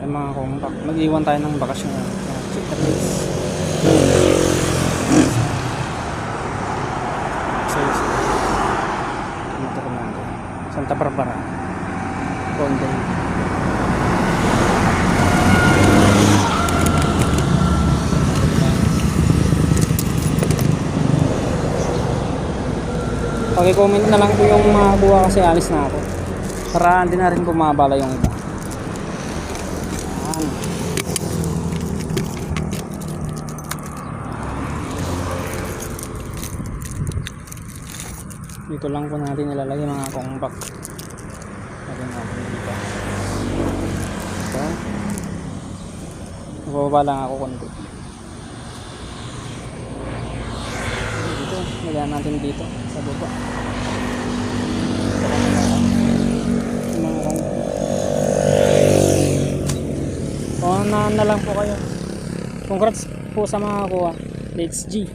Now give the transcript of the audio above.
Ay mga compact. Mag-iwan tayo ng bakasyon. Check the place. Motor natin. Santa Barbara. Conday. Paki-comment na lang po yung makakuha kasi alis na ako. Para hindi na rin bumabala yung iba. Ayan. Dito lang po natin nilalagay mga compact. Lagyan natin dito. Ito. Nababa lang ako konti. Dito. Lagyan natin dito. Sa baba. Mga na lang po kayo. Congrats po sa mga kuha. Let's G.